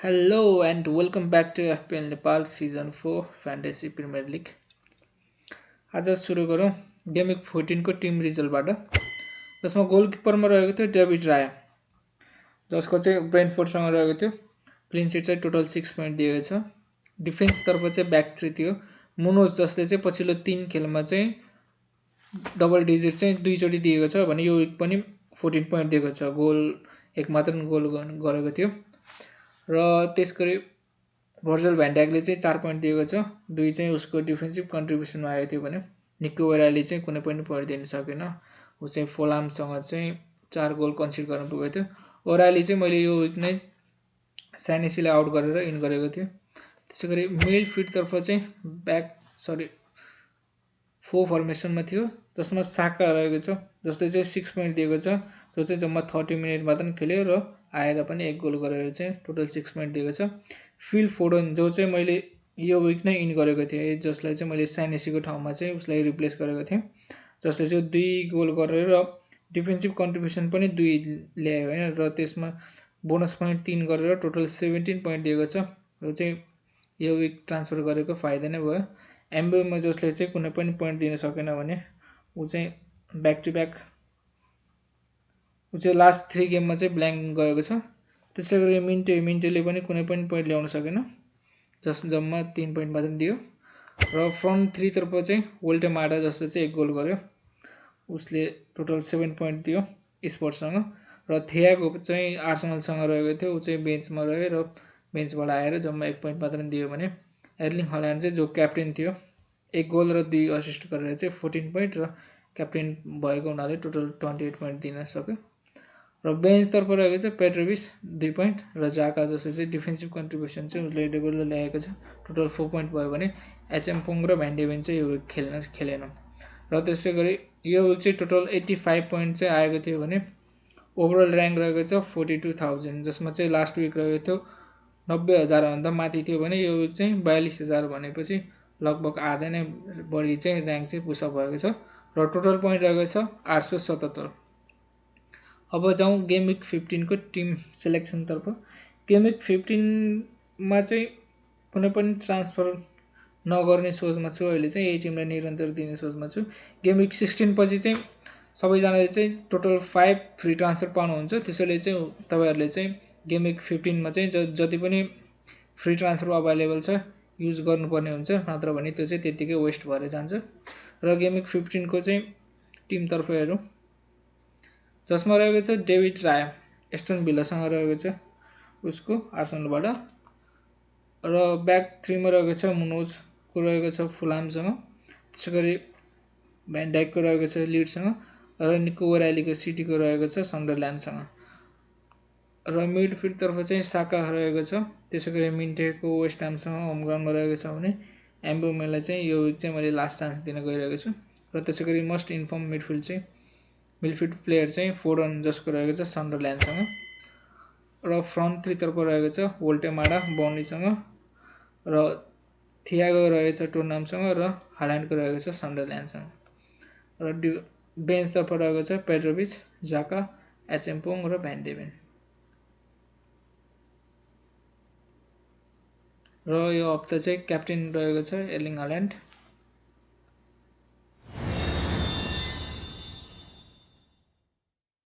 Hello and welcome back to FPL Nepal Season 4 Fantasy Premier League. आज सुरु गरौँ game week 14 को team रिजल्टबाट जसमा गोलकिपरमा रहेको थियो डेभिड राया जसको चाहिँ ब्रेन्टफोर्डसँग रहेको थियो क्लिन सिट चाहिँ टोटल 6 पोइन्ट दिएको छ डिफेन्स तर्फ चाहिँ ब्याक 3 थियो मुनोज जसले चाहिँ पछिल्लो 3 खेलमा चाहिँ डबल डिजिट चाहिँ दुईचोटी दिएको छ भने यो विक पनि 14 पोइन्ट दिएको छ गोल एक मात्र गोल गरेको थियो र त्यसगरी भर्जल भ्यान्ड्याकले चाहिँ 4 पोइन्ट दिएको छ दुई चाहिँ उसको डिफेन्सिभ कन्ट्रिब्युसनमा आएको थियो भने निको ओराली चाहिँ कुनै पनि पोइन्ट दिन सकेन ऊ चाहिँ फोलामसँग चाहिँ 4 गोल कन्सिड गर्न पुगेको थियो ओराली चाहिँ मैले यो विक नै सानेसीलाई आउट गरेर इन गरेको थियो त्यसैगरी मिडफिल्डतर्फ चाहिँ फोर फर्मेसनमा थियो जसमा साका रहेको छ जसले चाहिँ 6 पोइन्ट दिएको छ जो चाहिँ जम्मा 30 मिनट मात्र खेल्यो र आएर पनि एक गोल गरेर चाहिँ टोटल 6 पोइन्ट दिएको छ फिल फोडन जो चाहिँ मैले यो विक नै इन गरेको थिएँ जसलाई चाहिँ मैले सानेसीको ठाउँमा चाहिँ उसलाई रिप्लेस गरेको थिएँ जसले चाहिँ 2 गोल गरेर र डिफेन्सिभ कन्ट्रिब्युसन पनि 2 ल्यायो हैन र त्यसमा बोनस पोइन्ट 3 गरेर टोटल 17 पोइन्ट दिएको छ यो चाहिँ यो विक ट्रान्सफर गरेको फाइदा नै भयो एम्बोमा जसले चाहिँ कुनै पनि पोइन्ट दिन सकेन भने ऊ चाहिँ ब्याक टु ब्याक ऊ चाहिँ लास्ट 3 गेममा चाहिँ ब्ल्याङ्क गएको छ त्यसैगरी मिन्टेले पनि कुनै पनि पोइन्ट ल्याउन सकेन जस जम्मा 3 पोइन्ट मात्र दियो र फ्रन्ट 3 तर्फ चाहिँ वोल्टे माडा जसले चाहिँ एक गोल गर्यो उसले टोटल 7 पोइन्ट दियो स्पोर्ट्ससँग र थियाको चाहिँ आर्सेनलसँग रहेको थियो ऊ चाहिँ बेन्चमा रह्यो र बेन्चबाट आएर जम्मा 1 पोइन्ट मात्र दियो भने एर्लिङ हल्यान्ड चाहिँ जो क्याप्टेन थियो एक गोल र 2 असिस्ट गरेर चाहिँ 14 पोइन्ट र क्याप्टेन भएको हुनाले टोटल 28 पोइन्ट दिन सक्यो र बेन्चतर्फ रहेको चाहिँ पेट्रोभिच 2 पोइन्ट र जाका जसले चाहिँ डिफेन्सिभ कन्ट्रिब्युसन चाहिँ उसले रेगुलर ल्याएको छ टोटल 4 पोइन्ट भयो भने एचएमपोङ र भ्यान्डेभेन चाहिँ यो विक खेलेन र त्यसै गरी यो विक चाहिँ टोटल 85 पोइन्ट चाहिँ आएको थियो भने ओभरअल ऱ्याङ्क रहेको छ 42,000 जसमा चाहिँ लास्ट विक रहेको थियो 90,000 भन्दा माथि थियो भने यो विक चाहिँ 42,000 भनेपछि लगभग आधा नै बढी चाहिँ ऱ्याङ्क चाहिँ पुसअप भएको छ र टोटल पोइन्ट रहेको छ 877 अब जाउँ गेम विक 15 को टिम सिलेक्सनतर्फ गेम विक 15 मा चाहिँ कुनै पनि ट्रान्सफर नगर्ने सोचमा छु अहिले चाहिँ यही टिमलाई निरन्तर दिने सोचमा छु गेम विक 16 पछि चाहिँ सबैजनाले चाहिँ टोटल 5 फ्री ट्रान्सफर पाउनुहुन्छ त्यसैले चाहिँ तपाईहरुले चाहिँ गेम विक 15 मा चाहिँ जति पनि फ्री ट्रान्सफर अभाइलेबल छ युज गर्नुपर्ने हुन्छ नत्र भने त्यो चाहिँ त्यतिकै वेस्ट भएर जान्छ र गेम विक 15 को चाहिँ टिम तर्फ हेरौँ जसमा रहेको छ डेभिड राया एस्टन भिल्लासँग रहेको छ उसको आर्सेनलबाट र ब्याक 3 मा रहेको छ मुनोजको रहेको छ फुलामसँग त्यसैगरी भ्यान्डाइकको रहेको छ लिड्ससँग र निको ओरालीको सिटीको रहेको छ सन्डरल्यान्डसँग र मिडफिल्ड तर्फ चाहिँ साका रहेको छ त्यसैगरी मिन्टेको वेस्ट ह्यामसँग होम ग्राउन्डमा रहेको छ भने एम्बोमेलाई चाहिँ यो विक चाहिँ मैले लास्ट चान्स दिन गइरहेको छु र त्यसैगरी मोस्ट इन्फर्म मिडफिल्ड प्लेयर चाहिँ फोरन जसको रहेको छ सन्डरल्यान्डसँग र फ्रन्ट 3 तर्फ रहेको छ वोल्टे माडा बर्नलीसँग र थियागो रहेको छ टोटनहामसँग र हाल्यान्डको रहेको छ सन्डरल्यान्डसँग र बेन्चतर्फ रहेको छ पेट्रोभिच जाका एचएमपोङ र भ्यान्डेभेन र यो हप्ता चाहिँ क्याप्टेन रहेको छ एर्लिङ हल्यान्ड